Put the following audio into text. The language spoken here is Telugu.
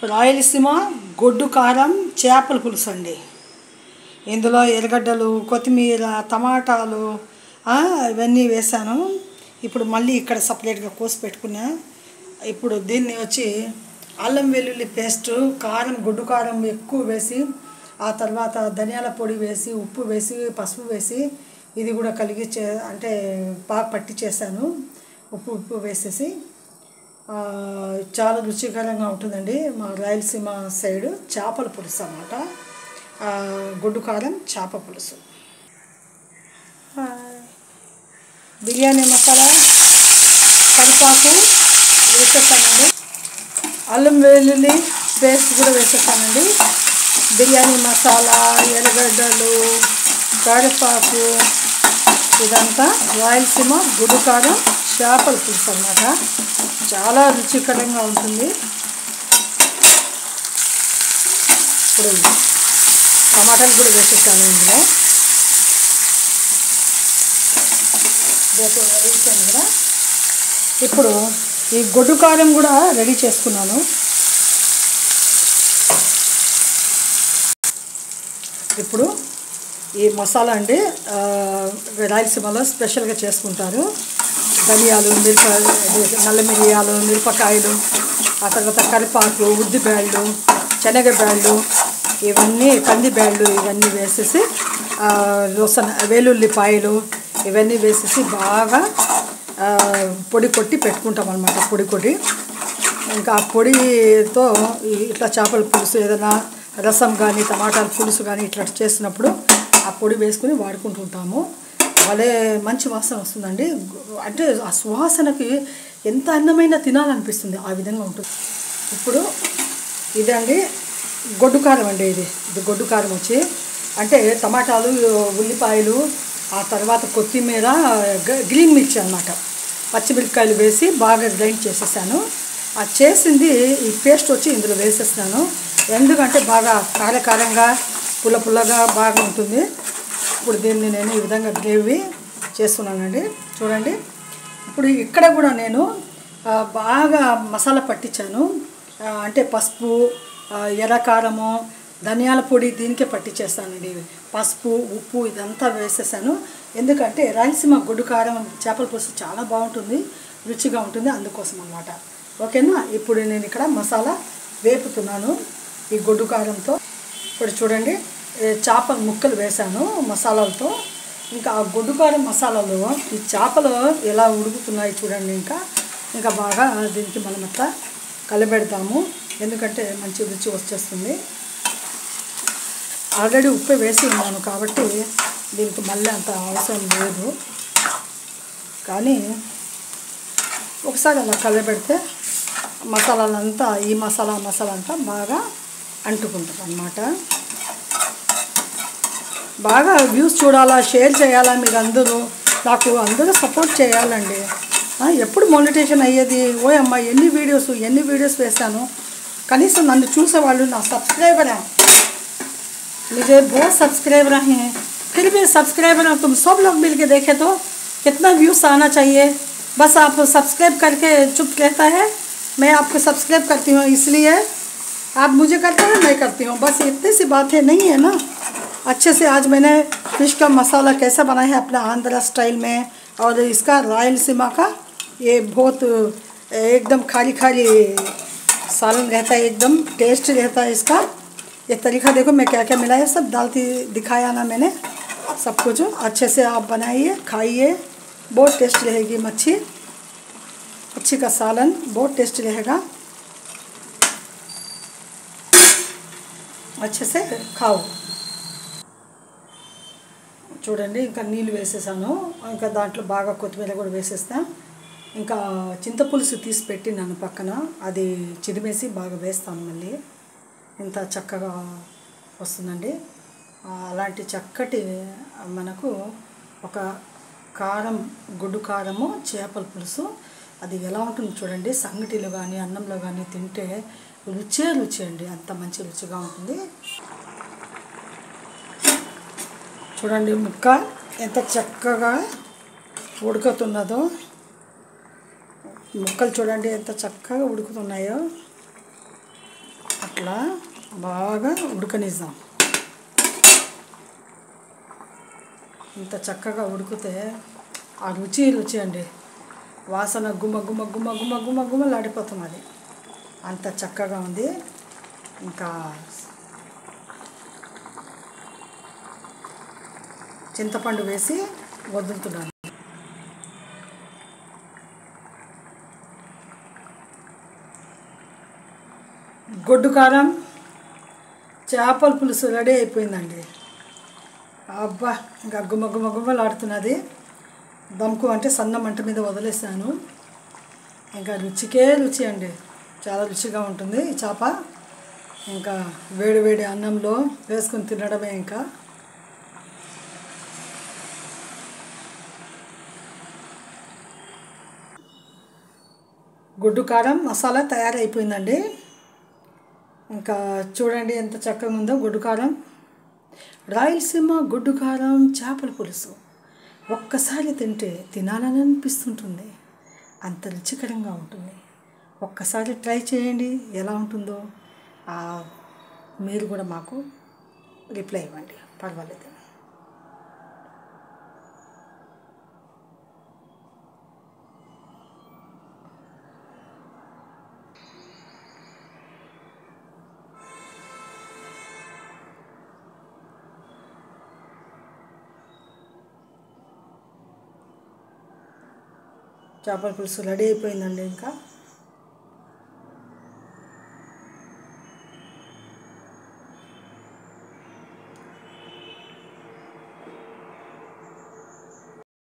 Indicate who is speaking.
Speaker 1: రాయలసీమ గొడ్డు కారం చేపల పులుసు అండి. ఇందులో ఎర్రగడ్డలు, కొత్తిమీర, టమాటాలు ఇవన్నీ వేసాను. ఇప్పుడు మళ్ళీ ఇక్కడ సపరేట్గా కోసి పెట్టుకున్నా. ఇప్పుడు దీన్ని వచ్చి అల్లం వెల్లుల్లి పేస్టు, కారం, గొడ్డు కారం ఎక్కువ వేసి, ఆ తర్వాత ధనియాల పొడి వేసి, ఉప్పు వేసి, పసుపు వేసి, ఇది కూడా కలిగి అంటే బాగా పట్టి చేశాను. ఉప్పు వేసేసి చాలా రుచికరంగా ఉంటుందండి. మా రాయలసీమ సైడ్ చేపల పులుసు అన్నమాట. గొడ్డు కారం చేప పులుసు. బిర్యానీ మసాలా, కరివేపాకు వేసేస్తానండి. అల్లం వెల్లుల్లి పేస్ట్ కూడా వేసేస్తానండి. బిర్యానీ మసాలా, ఎర్రగడ్డలు, కరివేపాకు, ఇదంతా రాయలసీమ గొడ్డు కారం చేపల పులుసు అన్నమాట. చాలా రుచికరంగా ఉంటుంది. ఇప్పుడు టమాటాలు కూడా వేసేస్తాను ఇందులో. వేసాను కదా. ఇప్పుడు ఈ గొడ్డు కారం కూడా రెడీ చేసుకున్నాను. ఇప్పుడు ఈ మసాలా అండి రాయలసీమలో స్పెషల్గా చేసుకుంటారు. ధనియాలు, నల్ల మిరియాలు, మిరపకాయలు, ఆ తర్వాత కరివేపాకు, ఉద్దిబ్యాళ్ళు, శనగబ్యాళ్ళు, ఇవన్నీ కందిబ్యాళ్ళు, ఇవన్నీ వేసేసి వెల్లుల్లిపాయలు ఇవన్నీ వేసేసి బాగా పొడి కొట్టి పెట్టుకుంటాం అన్నమాట. పొడి కొట్టి ఇంకా ఆ పొడితో ఇట్లా చేపల పులుసు ఏదైనా రసం కానీ టమాటాల పులుసు కానీ ఇట్లా చేసినప్పుడు ఆ పొడి వేసుకుని వాడుకుంటుంటాము. భలే మంచి వాసన వస్తుందండి. అంటే ఆ సువాసనకి ఎంత అన్నమైన తినాలనిపిస్తుంది, ఆ విధంగా ఉంటుంది. ఇప్పుడు ఇదండి గొడ్డు కారం అండి. ఇది గొడ్డు కారం వచ్చి అంటే టమాటాలు, ఉల్లిపాయలు, ఆ తర్వాత కొత్తిమీర, గ్రీన్ మిర్చి అన్నమాట, పచ్చిమిరపకాయలు వేసి బాగా గ్రైండ్ చేసేసాను. ఆ చేసింది ఈ పేస్ట్ వచ్చి ఇందులో వేసేస్తాను. ఎందుకంటే బాగా కారకారంగా పుల్లగా బాగా ఉంటుంది. ఇప్పుడు దీన్ని నేను ఈ విధంగా గ్రేవీ చేస్తున్నానండి. చూడండి, ఇప్పుడు ఇక్కడ కూడా నేను బాగా మసాలా పట్టించాను. అంటే పసుపు, ఎర్రకారము, ధనియాల పొడి దీనికే పట్టించేస్తానండి. పసుపు, ఉప్పు ఇదంతా వేసేసాను. ఎందుకంటే రాయలసీమ గొడ్డు కారం చేపల పులుసు చాలా బాగుంటుంది, రుచిగా ఉంటుంది, అందుకోసం అన్నమాట. ఓకేనా. ఇప్పుడు నేను ఇక్కడ మసాలా వేపుతున్నాను ఈ గొడ్డు కారంతో. ఇప్పుడు చూడండి, చేపల ముక్కలు వేసాను మసాలాలతో. ఇంకా ఆ గొడ్డు కారం మసాలాలో ఈ చేపలు ఎలా ఉడుకుతున్నాయి చూడండి. ఇంకా బాగా దీనికి మనం అట్లా కలబెడతాము, ఎందుకంటే మంచి రుచి వచ్చేస్తుంది. ఆల్రెడీ ఉప్పు వేసి ఉన్నాను కాబట్టి దీనికి మళ్ళీ అంత అవసరం లేదు. కానీ ఒకసారి అలా కలబెడితే మసాలాలంతా ఈ మసాలా అంతా బాగా అంటుకుంటుంది అన్నమాట. బాగా వ్యూస్ చూడాలా, షేర్ చేయాలా, మీరు అందరూ సపోర్ట్ చేయాలండి. ఎప్పుడు మానిటైజేషన్ అయ్యేది? ఓ అమ్మ, ఎన్ని వీడియోస్ వేసాను. కనీసం నన్ను చూసేవాళ్ళు నా సబ్స్క్రైబర్ मुझे बहुत सब्सक्राइबर हैं, फिर भी सब्सक्राइबर तुम सब लोग मिल के देखे तो कितना व्यूज़ आना चाहिए. बस आप सब्सक्राइब करके चुप रहता है. मैं आपको सब्सक्राइब करती हूँ, इसलिए आप मुझे करते हैं, मैं करती हूँ. बस इतनी सी बातें नहीं है ना. अच्छे से आज मैंने फिश का मसाला कैसा बनाया है अपना आंध्रा स्टाइल में, और इसका रायलसीमा का ये बहुत एकदम खाली सालन रहता है, एकदम टेस्ट रहता है इसका. ये तरीका देखो मैं क्या क्या मिलाया, सब डालती दिखाया ना मैंने सब कुछ. अच्छे से आप बनाइए, खाइए, बहुत टेस्ट रहेगी. मच्छी का सालन बहुत टेस्ट रहेगा. अच्छे से खाओ. చూడండి, ఇంకా నీళ్ళు వేసేసాను. ఇంకా దాంట్లో బాగా కొత్తిమీర కూడా వేసేస్తా. ఇంకా చింతపులుసు తీసి పెట్టినాను పక్కన, అది చిదిమేసి బాగా వేస్తాను. మళ్ళీ ఇంత చక్కగా వస్తుందండి. అలాంటి చక్కటి మనకు ఒక కారం, గొడ్డు కారము చేపల పులుసు అది ఎలా ఉంటుంది చూడండి. సంగటిలో కానీ అన్నంలో కానీ తింటే రుచి అండి, అంత మంచి రుచిగా ఉంటుంది. చూడండి ముక్క ఎంత చక్కగా ఉడుకుతున్నదో. ముక్కలు చూడండి ఎంత చక్కగా ఉడుకుతున్నాయో. ఇలా బాగా ఉడకనిద్దాం. ఇంత చక్కగా ఉడికితే ఆ రుచి అండి, వాసన గుమ్మ గుమ్మ గుమ్మ గుమ్మ గుమ్మ గుమ్మలాడిపోతాం. అది అంత చక్కగా ఉంది. ఇంకా చింతపండు వేసి వదులుతున్నాను. గొడ్డు కారం చేపల పులుసు రెడీ అయిపోయిందండి. అబ్బా, ఇంకా గుమ్మ గుమ్మ గుమ్మలాడుతున్నది. దమ్కు అంటే సన్న మంట మీద వదిలేసాను. ఇంకా రుచికే రుచి అండి, చాలా రుచిగా ఉంటుంది ఈ చేప. ఇంకా వేడి వేడి అన్నంలో వేసుకొని తినడమే. ఇంకా గుడ్డు కారం మసాలా తయారైపోయిందండి. ఇంకా చూడండి ఎంత చక్కగా ఉందో గుడ్డు కారం. రాయలసీమ గుడ్డు కారం చేపల పులుసు ఒక్కసారి తింటే తినాలని అనిపిస్తుంటుంది. అంత రుచికరంగా ఉంటుంది. ఒక్కసారి ట్రై చేయండి, ఎలా ఉంటుందో మీరు కూడా మాకు రిప్లై ఇవ్వండి, పర్వాలేదు. చేపల పులుసు రెడీ అయిపోయిందండి. ఇంకా